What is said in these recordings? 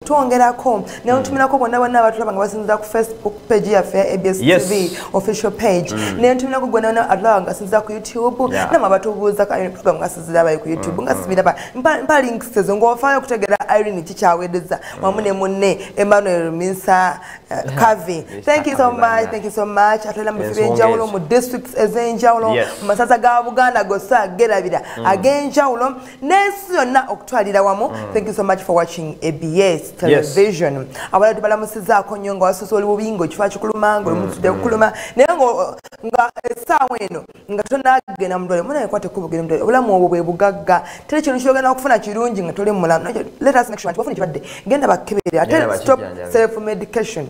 tuongerako ne ntumirako bonna bonna abatulaba nga basinza ku Facebook page yaffe ABS TV official page ne ntumirako gonna bonna abatulaba nga basinza ku YouTube nama batubuuza ka program nga siziraba ku YouTube nga sibiraba mpa links tezo ngofaayo kutegera Irene kikyawedeza wamune munne Emmanuel Minsa Kavi. Thank you so much atwala mu benjawulo mu districts ezenjawulo masaza ga Buganda gosa gerabira agenjawulo nensi yonna okutwalira wamu. Thank you so much for watching ABS television. Abala tubala musizaako nnyo nga wasosoli bubingo kifaa kikuluma ng'olumutudde kukuluma naye nga essaawa eno nga tonagenda mu ddwaliro munaye kwate kubugenda mu ddwaliro obulamu obwo bwe bugagga teri kintu kyogenda okufuna kirungi nga toli mulamu. Let us make sure nti bafuna ekibadde genda bakkebere ate stop self medication.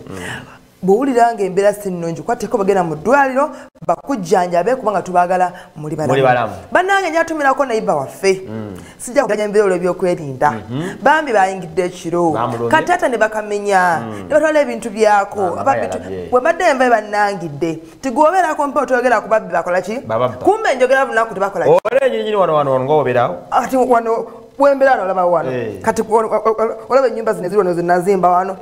Bw'owulira ng'embeera si nnungi kwateko bagenda mu ddwaliro bakujjanjabe kubanga tubaagala muli balamu. Bannange njatumirako nayiba waffe sijja kuganya embeera olw'ebyokwerinda bambi bayingidde ekiro kati ate ne bakamenya ne batwala ebintu byako bwe mbadde emba bannangidde tigwobeerako mpa otwogera ku babbi bakola ki kumbe njogera lunaku tebakola ki olenyinyini wano ng'obeerawo ati wano wembera olaba wano kati olaba ennyumba zino ziri wano zinazimba wano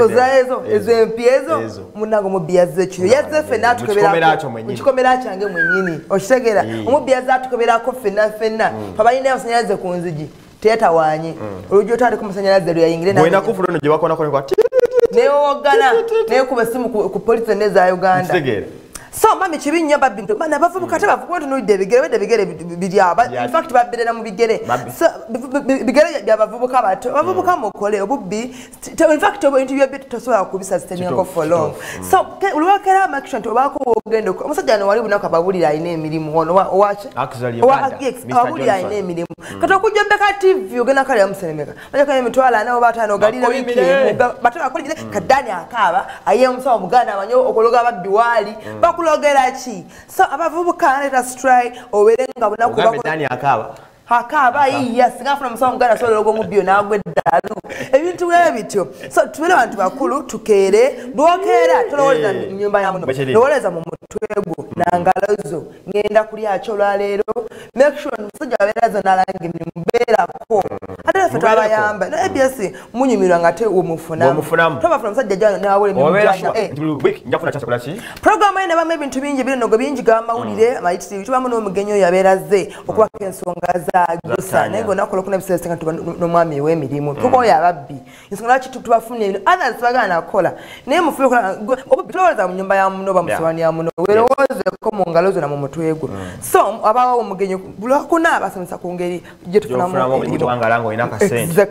ozaezo ezempyezo munango omubbi yazze ekiro yazze ffenna atukeberako mukikomera kyange mwennyini okitegera omubbi yazze atukeberako ffenna pabalina amasanyalaze ku nzigi teyatawaanye oluggi otandika omusanyalaze lwe yayingire newogana nekuba essimu ku polisi enne za Uganda. So mami chibinya babintu bana bavubuka ate bavubuka tunulide ebigere biryaba in fact babirena mu bigere so bigere bya bavubuka bato bavubuka mukole obubbi in fact obo interview bit tosobola kubisa standing for long so ulwakera action to bako ogendo omusajja no wali bunaka babulira ine emirimu ono wache babulira ine emirimu kata kujombeka TV ogena kale yamusenemeka baje kale mitwala nawo batano galira wiki bato bakolire kadani akaba aye omusawo muganda abanyo okologa babbiwali logera chi so abavubuka let us try owerenga bunaku bako Dani akaba iya singafuna musawo ngana so logo mubyo nagwe dalu ebintu ebityo so tubele abantu bakulu tukere dwokera toloweza nyumba ya muno loweza mu mutwego nangalozo ngenda kuli acho lwalero make sure musajja aberaza nalange mbera ko ate fe twabayamba no ABS munyumirwa ngate umufunamu tobafuna musajja jana nawe njafuna chakula ki program ene bamwe ebintu bingi bire nogo bingi gamawulire amayitisi tubamu no mugenyo yaberaze okuba kensonga gusa nego nakola kuna bisese nga no mwami w'emirimu tuko ya babbi insonga kitu tubafune others bagana nakola naye mufuye kola obitoloza mu nyumba ya muno bamuswani ya muno weroze ko mu ngalozo na mu mutwego so abawo mugenyo bulakuna abasemesa ku ngeri je tufuna mu twangalango inaka sente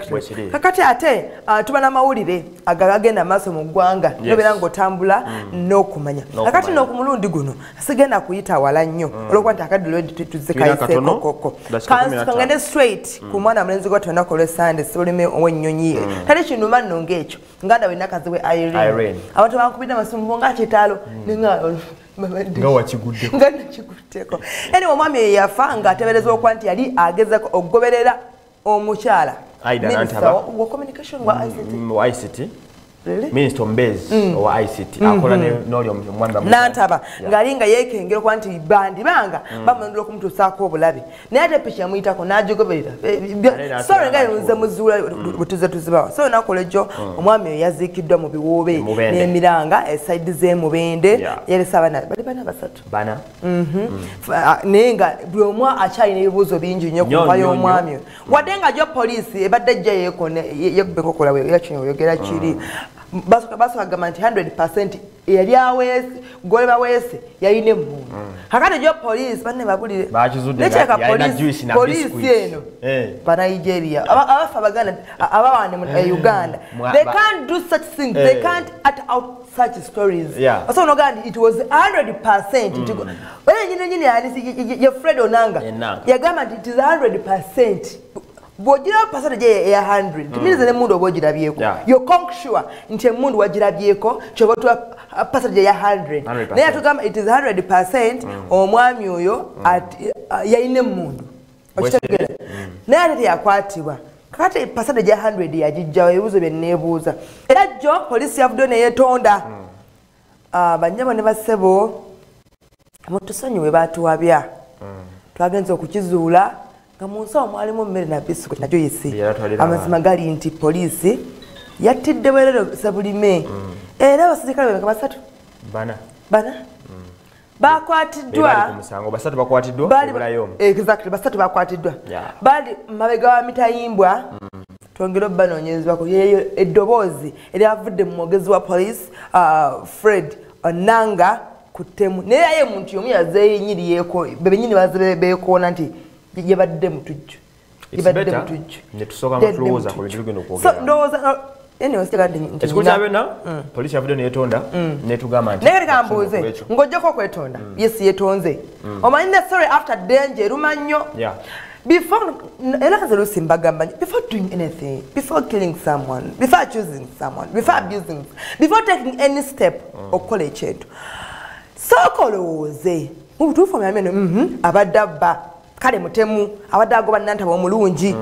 kakati ate tubana mawulire agagagenda maso mu gwanga nobera ngo tambula no kumanya kakati no kumulundi guno asigenda kuyita wala nnyo olwokwati akadilo tuzekaise kokoko kangende straight ku mwana mlenzi gwa tona kole sande solime owennyonyi tali kinuma nnonge ekyo nganda we nakazi we Irene abantu bankubida masimu nga kitalo ninga ngana chigudeko ene omwami yafa nga atebereza okwanti yali agezako ogoberera omukyala wa communication wa ICT Really? Minister Mbezi wa ICT akola n'oli omwamba nantaba ngalinga yekengero kwanti bandi banga bamandula okumutusako obulabe naye ate picha muyitako najogoberera sorry nga yunze muzula butuze tuzibawa so nakolejo omwami yazikiddwa mu biwobe n'emiranga eside ze mubende yali sabana bali bana basatu bana nenga buli omwa akyalina ebibuuzo bingi nnyo kuva y'omwami wadenga jo police ebadde jja yekokola yakino yogera kiri basoka gamanti 100% yali awese goleba wese yayine mu hakati jo police banne babulire bachizudde police eno bana Nigeria abafa bagana abawane mu Uganda they can't do such things they can't act out such stories so no gandi it was 100% when nyine ya Fred Onanga yagamba it is 100% Bojira percentage ya 100 timize ne mundu obojirabyeko yo sure nti mundu wajirabyeko chobotu percentage ya 100 naye atugamba it is 100% omwami oyo yaine mundu okitegera naye ate yakwatibwa kakati percentage ya 100 yajijjawo ebibuzo byenneebuuza era jo polisi yavuddeo neyetonda banyama ne basebo mutusonyiwe batuwabya twagenze okukizuula nga munsawo mwalimu mmere na bisikuti najo yesi amazima gali nti polisi yattidde bwerero Sabulime era abasirikale bebeka basatu bana bakwatiddwa basatu bakwatiddwa exactly basatu bakwatiddwa bali mabega wa mitayimbwa twongera banoonyezebwako yeyo eddoboozi eryavudde mu mwogezi wa police Fred Onanga kutemu naye aye muntu yomu yazeeyinyiriyeko bebenyini baze beekoona nti yabadde mutujju police yavudde neyetonda netugamba nti naye kambuuze ng'ojjako okwetonda yes yetonze omanyi ne story after danger eruma nnyo before doing anything, before killing someone, before choosing someone, before abusing, before taking any step or college chetu. So koloze. Utufu myameno abadaba kale mutemu abadago bananta bo mulungi.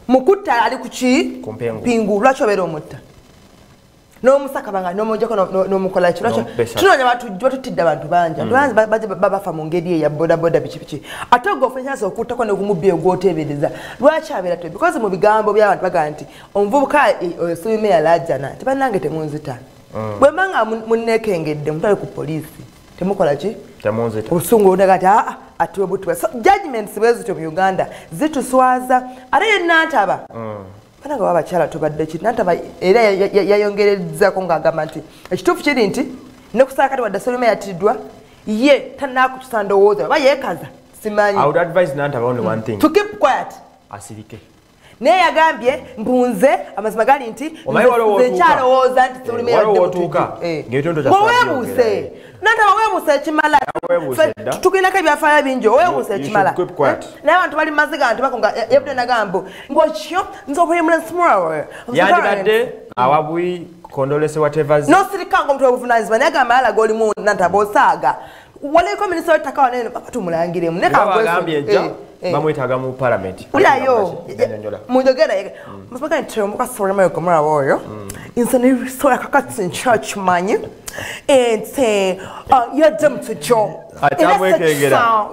Mukuta ali kuchi pingu lwacho bero mutta. No musaka banga no mojako no mukola kiracho tunonya batutidde abantu banja baba fa mu ngeri ya boda bichi atogo ofenyansa okutako ne kumubye gwotebereza lwachi abera to because mu bigambo by'abantu baganti omuvubuka Sabulime yalajana tibanange temunzita bwe manga munnekengedde mutale ku police temukola ki temunzita obusungu odagati atuwe butwe so judgments bwezito mu Uganda zituswaza are nantaba Banaga wabakyala tubadde kinantaba era yayongerezako ng'agamba nti ekituufu kiri nti ne kusala kati wadde Sabulime yatiddwa ye tannakutusa ndowooza oba yeekaza simanyi. I would advise Nantaba only one thing. To keep quiet. Asirike. Naye yagambye mbunze amazima gali nti nze nkyalowooza nti Sabulime yadde mutuuka. Weebuuse. Nantaba weebuuse ekimala. Tukirinako ebyafaayo bingi weebuuse ekimala. Naye abantu bali maziga nti bakonga yabudde nagambo ng'okyo nze obulimula nsumulawe. Yandibadde awabwi condolence whatever. N'osirikanga omutwe obuvunaanyizibwa naye agamba alaga olimu Nantaba osaaga. Waliko minisita w'ettaka wanene papa tumulangiremu. Bagambye ejja bamwetaaga mu parliament. Uliayo munjogera musipaka ntiremuka Sabulime yokomera woyo insani risoya kakatsi nchurch manyi ente yadde mutujo atamwekengera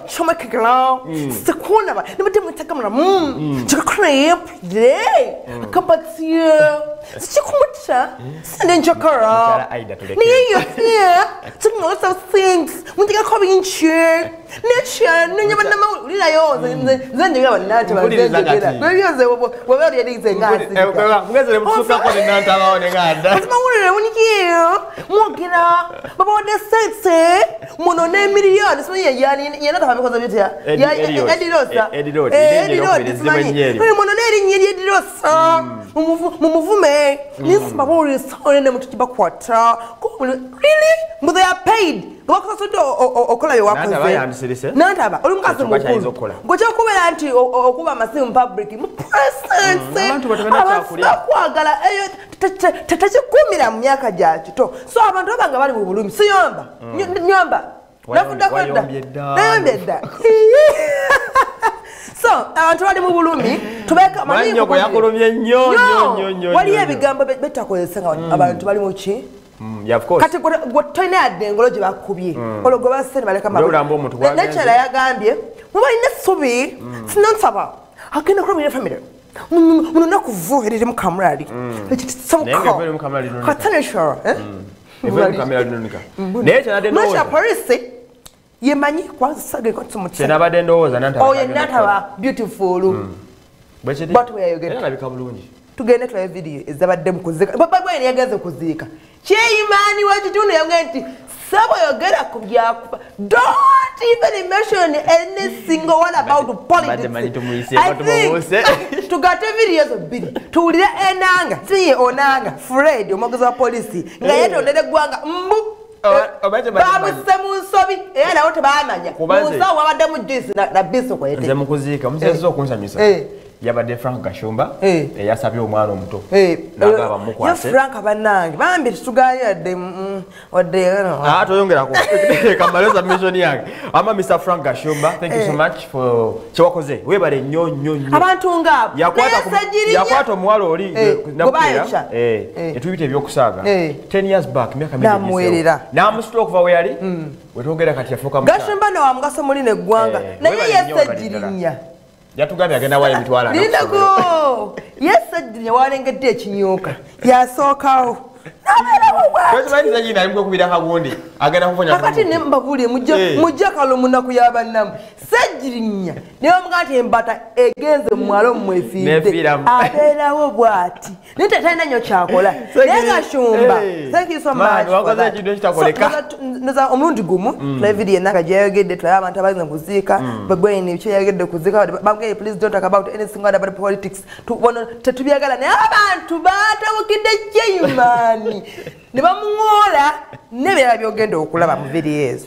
chomekegera sekunaba nibadde mwetagamira chikakona yepide akabatsiye sichikumutsa sinenjokara niyo chikungo some things mundiga kobinche necha nenyama nama ulilayo zenjogera banati bazenjogera beyoze wabali yadize ngasi mugezere mutsuka ko Nantaba one nganda mawulire munikiyo mwogira baba wade setse muno ne miliyoni simanyi yana tafa bikoza bitya Edirosa muno ne erinnyeri Edirosa mumuvume nisima buri sone ne mutukiba kwata really but they are paid okola yowakoze Nantaba oli mukazi mukulu ngocha kubera nti okuba amasimu public mu presence akwagala eyo tatachikumira mu myaka gyakito so abantu abanga bali mu bulumi siyomba nyomba nafuda kwenda nayombyedda so abantu bali mu bulumi tubeka manyo yakolomye nnyo waliyo ebigambo betakozesa nga abantu bali mu ki of course kati gwotoine yadengolo gye bakubye ologo basene baleka nekyala yagambye mubalina essubi Nantaba agenda kulabira family muno nakuvuherere mu kamulali katanansha polisi yemanyi kwansage kyenabadde ndowooza Nantaba beautiful bwatu bweyayogera tugende tulabe video ezabadde mukuziika babagwe yagenze kuziika kyeyimani wakitundu yagambye nti sabo yogera ku byakufa don't even mention any single one about politics. Tugate videos bbiri tuwulire Enanga siye Onanga Fred omwogezi wa polisi nga yetondere eggwanga mbu babuse mu nsobi era nawo tebamanya munsawo wabadde mu juice na biso kwete nze mukuziika musezza okunsanyusa yabadde Frank Kashumba eyasabye omwana omuto nagaba mukwase Frank abanange bambi tugaayadde wadde toyongerako kamaloza mission yange ama Mr Frank Kashumba thank you so much for kyewakoze webale nnyo abantu ngabo yakwata omuwala oli nakubeera etuyita ebyokusaaga 10 years back myaka namuwerera namusitula okuva we yali wetwogera kati yafuuka Kashumba nawamugaso muli neggwanga naye yesejjirinya yatugambye agenda wayo emitwala nindako yesajja walengedde ekinyooka yasookawo Kwezimanyiza nyina alimwe kubira kagundi agenda kufonya kakati ne mbabulye mujja kalo munaku yabannamu sajjirinya ne omugati embata egenze mwalo mwefide abeerawo bwati nite talina nnyo kyakola naye gashumba thank you so much omulundi gumu tulabe video enaka gyeyayogedde tulabe abantu abalinza kuziika bagweni kyeyayogedde kuziika bamugee please don't talk about anything about politics tetubyagala naye abantu batabukidde jeyimani ne bamuŋoola nebirala byogenda okulaba mu video ezo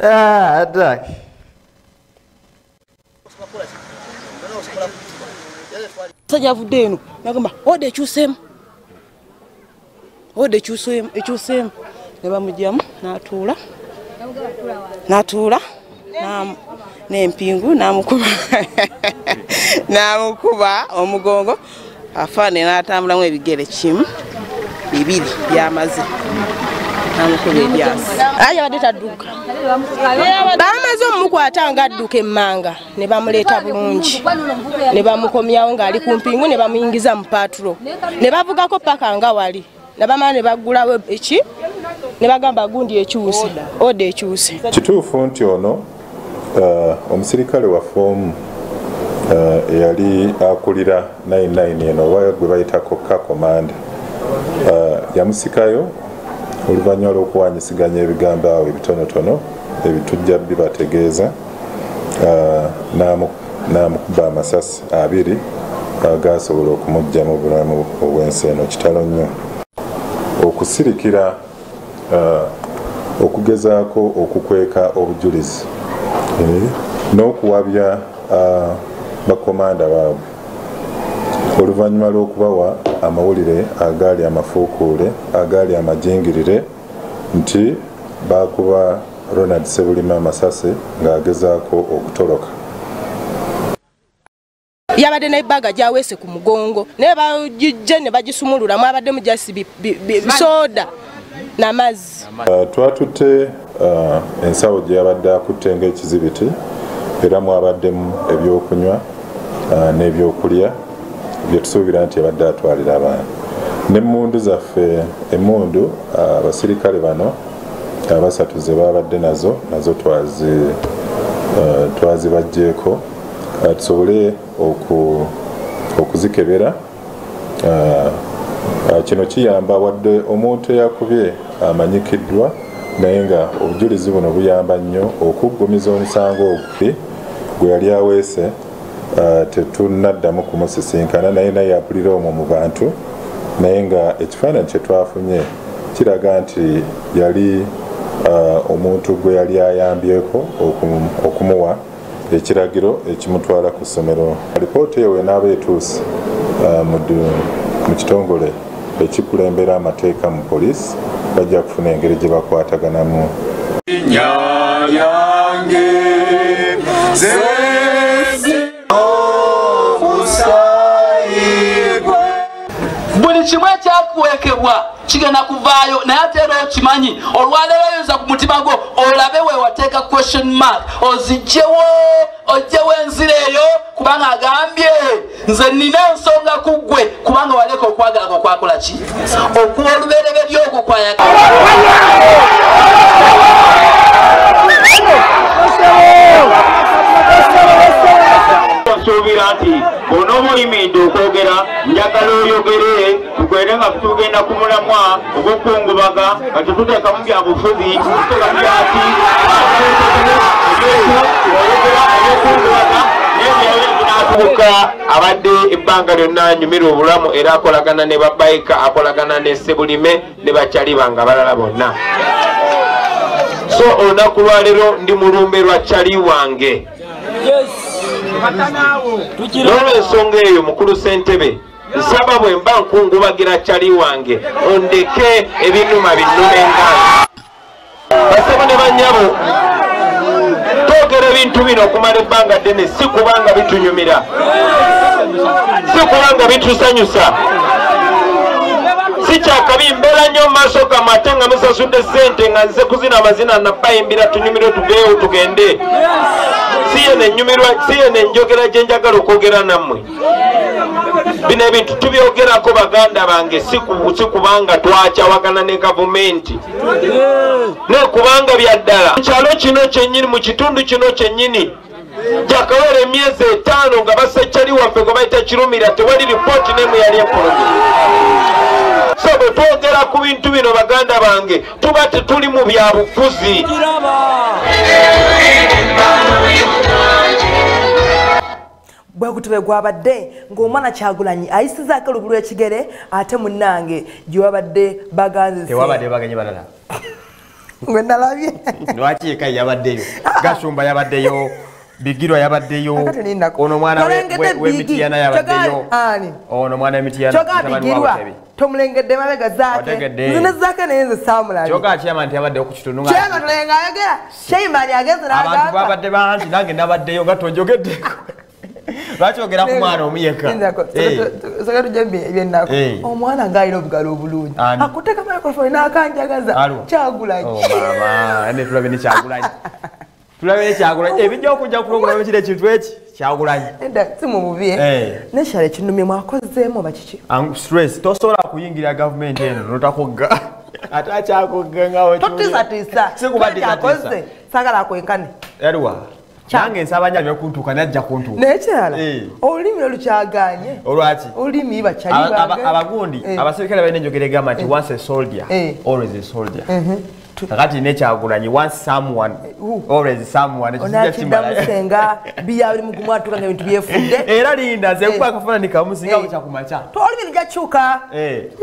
sajja avudde eno nagamba ode ekyuseemu ne bamugyamu n'atuula n'empingu n'amukuba omugongo afaane n'atambulamu ebigere kimu bibiri byamaze n'amukuba ebyasi yabadde tadduka bamaze omumukwata nga adduka emmanga ne bamuleeta bulungi ne bamukomyawo ng'ali ku mpingu ne bamuyingiza mu patulo ne bavugako paka nga wali nabamala ne baggulawo eki ne bagamba gundi ekyuse ode ekyuse kituufu nti ono omusirikale waffe omu eyali akulira 99 eno oba gwe bayitako kakomanda yamusikayo oluvannyuma lw'okuwanyisiganya ebigambo awo ebitonotono ebitujja bibategeeza n'amukuba amasasi abiri agasobola okumugya mu bulamu obw'ensi eno kitalo nnyo okusirikira okugezaako okukweka obujulizi n'okuwabya bakomanda baabwe oluvannyuma lw'okubawa amawulire agaali amafuukuule agaali amajingirire nti bakuba Ronald Sebulima amasasi ng'agezaako okutoloka yabadde n'ebbaga gyaweese ku mugongo naye bagijja ne bagisumululamu abaddemu jasi bisoda n'amazzi twatutte ensawo gye yabadde akutte ng'ekizibiti era mwabaddemu ebyokunywa n'ebyokulya bye tusuubira nti yabadde atwalira abaana n'emmundu zaffe emmundu abasirikale bano abasatu ze babadde nazo twazibajjeeko tusobole okuzikebera kino kiyamba wadde omuntu eyakubye amanyikiddwa naye nga obujulizi buno buyamba nnyo okuggumiza omusango ogwe gwe yali aweese tetunaddamu kumusisinkana naye yapulira omwo mu bantu naye nga ekifaananyi kye twafunye kiraga nti yali omuntu gwe yali ayambyeko okumuwa ekiragiro ekimutwala ku ssomero alipoota eyo enaaba etuuse mu kitongole ekikulembera amateeka mu poliisi bajja kufuna engeri gye bakwataganamu buli kimu ekyakuweekebwa kigenda kuvaayo naye ate era okimanyi olwaleero oyinza ku mutima gwo olabe weewateeka question mark ozigyewo ogyewo enzira eyo kubanga agambye nze nina ensonga ku ggwe kubanga waleeka okwagala kwo kwakola ki okuwa olubereberye okwo kwayagala nsuubira nti onooba oyimiridde okwogera njagala oyogere tukwere nga tugenda ku mulamwa ogw'okukungubaga nga tetuteekamu bya bufuzi byati n'atubuka abadde ebbanga lyonna nyumira obulamu era akolagana ne babayika akolagana ne Sebulime ne bakyaliba nga balala bonna so olunaku lwaleero ndi mulumbe lwa kyali wange n'olw'ensonga eyo mukulu ssentebe nsaba bwe mba nkungubagira kyali wange ondeke ebinuma binnumenga basebo ne bannyabo twogera ebintu bino okumala ebbanga ddene si kubanga bitunyumira si kubanga bitusanyusa si kyakabi mbeera nnyo mu maaso gammwe ate nga musasudde ssente nga nze kuzina amazina nabbayimbira tunyumire tugeewo tugende siye nenjogera gye njagala okwogera nammwe. Bino ebintu tubyogerako baganda bange si kubanga twakyawagana ne gavumenti nekubanga byaddala mu kyalo kino kyennyini mu kitundu kino kyennyini gyakawera emyezi 5 nga basekyali waffe gwe bayita Kirumira tewali ripooti n'emu yali ekologera. So bwe twogera ku bintu bino baganda bange tuba tetuli mu byabufuzi. Bwakutube gwabadde ng'omwana Kyagulanyi ayisizaako olugulu ekigere ate munnange gyewabadde baganzise. Tewabadde baganye balala. Gwe nalabye. Lwaki eka yabaddeyo? Gashumba yabaddeyo. Bigirwa yabaddeyo. Ono mwana w'Emitiyana yabaddeyo. Ono mwana w'Emitiyana Bigirwa. Tomulengedde mabega zaake. Nzine zaake naye nze saamulabye. Kyoga Chairman yabaddeyo ku kitundu nga. Kyanga tulenga ayogera. Chairman ageze n'agamba. Abantu babadde bangi nange nabaddeyo nga tonjogeddeko. Lwaki ogera ku mwana omuyeka? Soka tujembe ebyennako. Omwana ng'alina obugalo obulungi. Akuteeka microphone n'akanjagaza. Kyagulanyi. Oh mama, ene tulabe ne Kyagulanyi. Tulabe ne Kyagulanyi. Ebijja okujja program ekire kintu eki Kyagulanyi. Enda si mu bubi. Neshale kinumye mwakozeemu bakiki. Stress tosobola kuyingira government eno notakogga. Ata kyakogga ngawe. Totisa. Sikubadde sagala kwenkane. Yaliwa. Nange nsabanya bekutuka najja kuntu. Nekyala. Olulimi olukyaganye. Olwaki? Olulimi bakyali bange. Abagundi abaserikale balina enjogera egamba nti once a soldier always a soldier. Kakati ne Kyagulanyi once someone always someone. Onakidamusenga byabiri mu kumwatuka nga ebintu byefudde. Era linda nze kuba kafana nikamusinga bwe kyakumacha. Olulimi lyakyuka.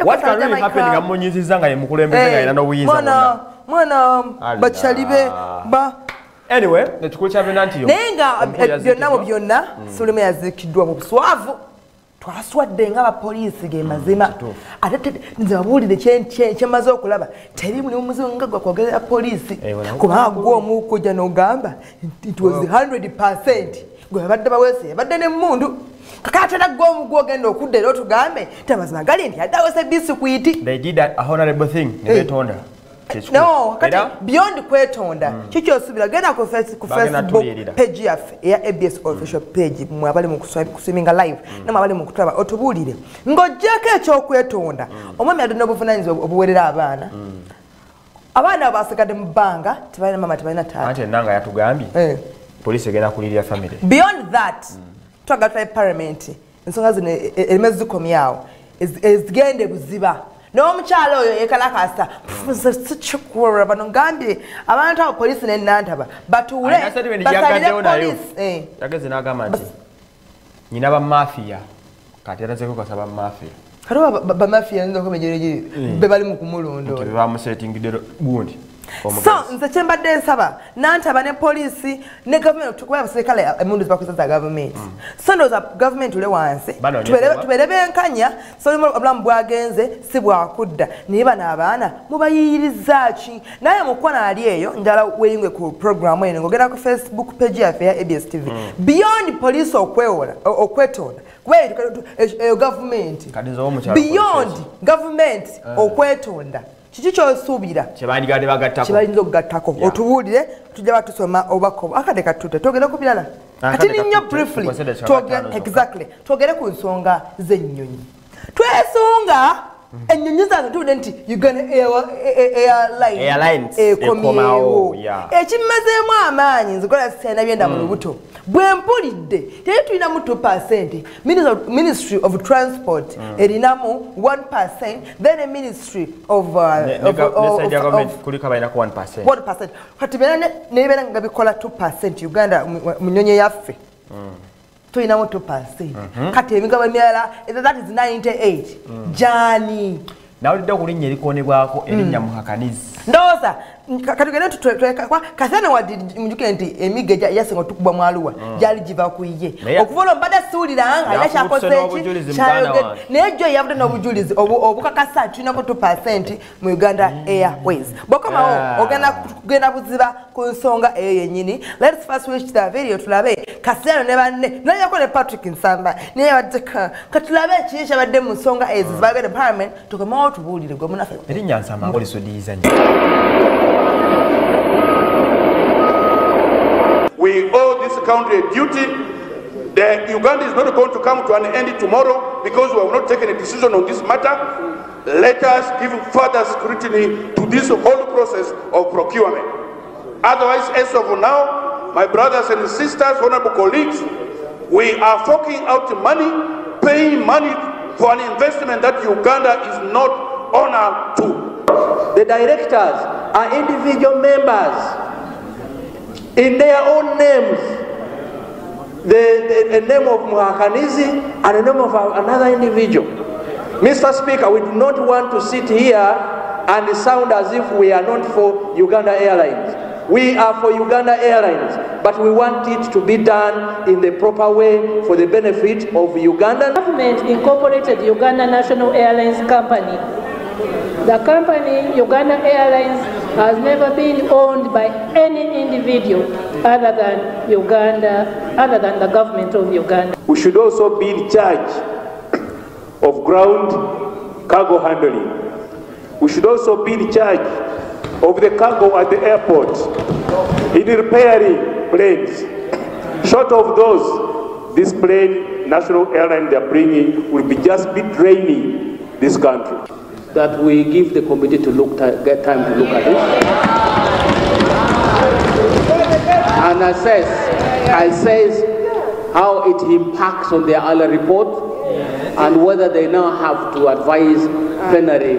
What can really happen nga munyiziza nga yemukulembeze nga ina n'obuyinza mwana bakyalibe ba. Anyway, netukulu kya Venantiyo. Nenga byonna mu byonna Sulema yazikiddwa mu buswavu. Twaswadde nga abapoliisi ge mazima. Ate nze babuulire kyemaze okulaba. Teri mulimu muzungu nga gwa kwogera poliisi. Kubanga gwe omu kujja n'ogamba it was 100%. Gwe babadde baweese yabadde n'emmundu. Kakati era gwe omu gwogenda okudda era otugambe tamazima gali nti yadde aweese bisikuiti. They did a honorable thing. Ne beetonda. No, kati beyond kwetonda. Kiki osubira genda ku Facebook page yaffe eya ABS official page mwabali mu kuswiminga live namwabali mu kutaba otubuulire ng'ojjako ekyokwetonda omwami adina obuvunaanyizibwa obuwerera abaana abaana basigadde mu bbanga tebalina mama tebalina taata ate nanga yatugambye poliisi egenda kulirira family. Beyond that twagala parliament ensonga zino erime zikomyawo ezigende buziba. N'omukyalo oyo yekalakasa sikikwora bano ngambye abantu abo poliisi n'ennantaba batuule basalire poliisi. Yageze n'agamba nti nyina bamafiya kati yatazeko kasaba mafiya kaliwo bamafiya nza okomejerejeri be bali mu kumulonda oyo bamusetingidde gundi. So nze kyembadde nsaba nantaba ne poliisi ne gavumenti kuba abaserikale emmundu zibakozesa za gavumenti. So ndowooza gavumenti ule wansi tubeere benkanya so obulamu bwagenze si bwakudda naye bano abaana mubayiyiriza ki naye mukwano ali eyo njala weeyunge ku programu eno ng'ogenda ku Facebook page yaffe ya ABS TV. Beyond poliisi okwetonda eyo gavumenti beyond gavumenti okwetonda kiki kyosuubira kyebandigadde bagattako kyebayinza okugattako otubuulire tujja batusoma obako akade katute twogere ku birala kati ninnyo briefly twogere ku nsonga z'ennyonyi twesunga ennyonyi zange tuwulire nti Uganda Airlines ekomyewo ekimmazeemu amaanyi nzikola sisena byenda mu lubuto bwe mpulidde teri tulinamu 2%. Ministry of Transport erinamu 1%, then a Ministry of kulika bayinako 1%. 1%. Kati nebeera nga bikola 2% Uganda mu nnyonyi yaffe tulinamu 2%. Kati emigabo emirala that is 98. Jani nawulidde okulinnya erikonebwako erinnya muhakanizi ndowooza katugende kasana wadde mujukire nti emigga yasenga otukubwa mu Arua gyali giva ku ye okuva olwo mbadde siwuliranga alina kyakozeeki naye jjo yavudde n'obujulizi obukakasa tulinako 2% mu Uganda Airways. Bw'okomawo ogenda buziba ku nsonga eyo yennyini. Let's first watch the video tulabe Kasiyano ne banne nayako ne Patrick Nsamba naye badde katulabe kiki kyabadde mu nsonga ezo zibagende parliament tukomawo tubuulire gwe munaffe erinnya Nsamba ngolisodiyiza nnyo. We owe this country a duty. The Uganda is not going to come to an end tomorrow because we have not taken a decision on this matter. Let us give further scrutiny to this whole process of procurement. Otherwise, as of now, my brothers and sisters, honorable colleagues, we are forking out money, paying money for an investment that Uganda is not owner to. The directors are individual members in their own names. The name of Muhakanizi and the name of another individual. Mr. Speaker, we do not want to sit here and sound as if we are not for Uganda Airlines. We are for Uganda Airlines, but we want it to be done in the proper way for the benefit of Uganda. The government incorporated Uganda National Airlines Company. The company, Uganda Airlines, has never been owned by any individual other than Uganda, other than the government of Uganda. We should also be in charge of ground cargo handling. We should also be in charge of the cargo at the airport, in repairing planes. Short of those, this plane, national airline they're bringing, will be just be draining this country. That we give the committee to get time to look at it and assess how it impacts on their other report and whether they now have to advise plenary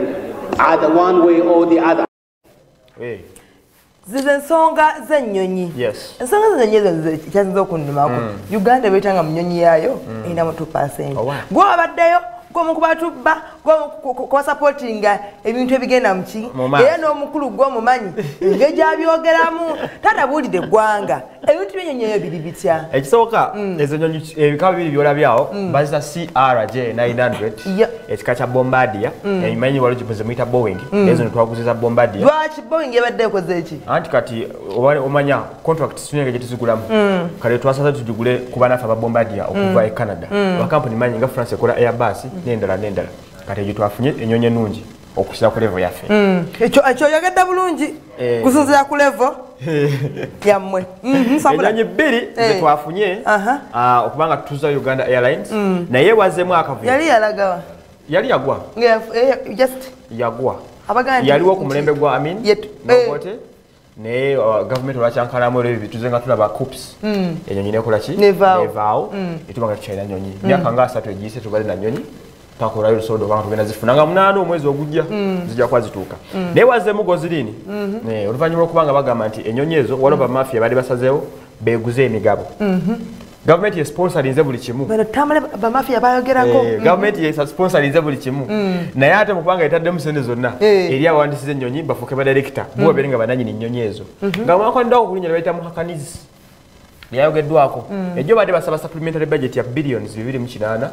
either one way or the other. Hey. Zize nsonga z'ennyonyi. Yes. Ensonga z'ennyonyi kyasinza okundumako. Uganda betanga mu nnyonyi yaayo erina mu 2%. Gw'abaddeyo gwomu kubatubba kwa supportinga ebintu ebigenda mu ki era n'omukulu gw'omumanyi engeri gy'abyogeramu tatabuulidde eggwanga ebintu by'ennyonyi eyo biri bitya ekisooka ezo nnyonyi ebika bibiri byolabyawo bazita CRJ 900 ekika kya Bombardier emanyi waliwo gye muyita Boeing ezo ne twaguziza Bombardier lwaki Boeing ebadde ekoze eki anti kati omanya contract tunyenge gye tuzigulamu kale twasaza tugigule ku banaffe aba Bombardier okuva e Canada bakampuni manyi nga France ekola Airbus n'endala kati egyo twafunye ennyonyi ennungi okusira ku level yaffe ekyo oyogedde bulungi kusinzira ku level yammwe ennyonyi bbiri ze twafunye okubanga tutuuza Uganda Airlines naye wazeemu akavuyo yali yagwa yaliwo ku mulembe gwa Amin Nokote naye gavumenti olwakyankalamu olwo ebyo bituze nga tulaba COOPS ennyonyi nekola ki nevaawo etubanga tukyalina nnyonyi myaka nga 3 egiyise tubaze na nnyonyi takolayo olusodo obanga tugenda zifuna nga 8 omwezi ogujja zijja kuba zituuka naye wazeemu goziriini oluvannyuma lwokubanga bagamba nti ennyonyi ezo waliwo bamafia baali basazeewo beeguze emigabo gavumenti yesponsorinze buli kimu gavumenti yesponsorinze buli kimu naye ate mukubanga yetaddemu sente zonna eri abawandiisiza ennyonyi bafuuke badirekita bo babeere nga bananyini nnyonyi ezo nga mwakondawo okulinya ne bayita muhakanizi lyayogeddwako ejjo badde basaba supplementary budget ya billions 2.8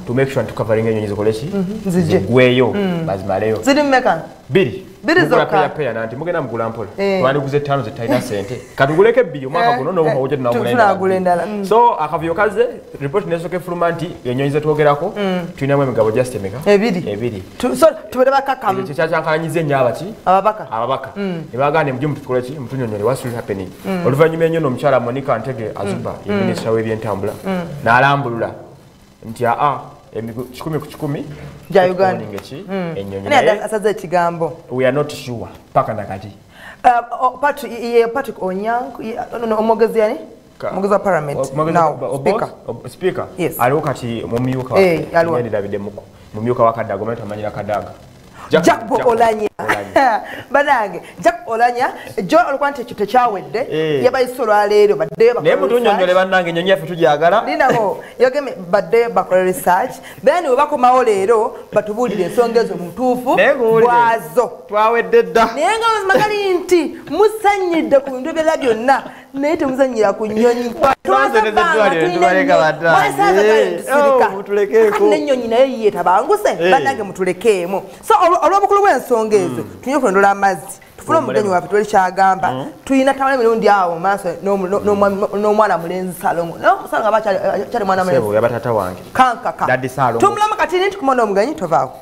to make sure covering ennyonyi zikoleki zigweyo bazimaleyo ziri mmeka biri zokka peya nanti mugenda mugula mpola twandiguze 5 zitalina sente katuguleke bbiri omwaka guno n'omuha ojja tunagula endala so akavuyo kaze report nesoke fuluma nti ennyonyi zetwogerako tulinamu emigabo just emeka ebiri so tubere bakakamu ekyo kyakyankalanyiza ennyo ababaka ne bagane mujje mutukoleki mutunyonyole what's really happening oluvannyuma ennyo n'omukyala Monica Ntege Azuba ye minisita w'ebyentambula n'alambulula nti emigo 10 ku 10 ja Uganda ennyonyi naye asaze ekigambo we are not sure paka nakati Patrick Onyang omogezi yani omogezi wa parliament now speaker aliwo kati mumyuka wa David Muko mumyuka wa Kadaga omanyira amanyira Kadaga Jack Olanya banange Jack Olanya jo olukwanti ekyo tekyawedde yabayisolo aleero badde naye mutunyonyole bannange ennyonyi yaffe tujagala linako yogeme badde bakola research then we bakomawo leero batubuulire ensonga ezo mutuufu bwazo twawedde dda naye nga magali nti musanyidde ku bintu ebyala byonna naye temuzanyira ku nnyonyi n'ennyonyi naye yiye tabanguse bannange mutulekeemu so olw'obukulu bw'ensonga ezo tulina okulondola amazzi tufune omugenyi waffe twali kyagamba tulina tawala emirundi awo mu maaso n'omwana mulenzi Salomo n'omusalo nga bakyali mwana mulenzi yabatata wange kankaka tumulamu kati nti kumona omugenyi tovaawo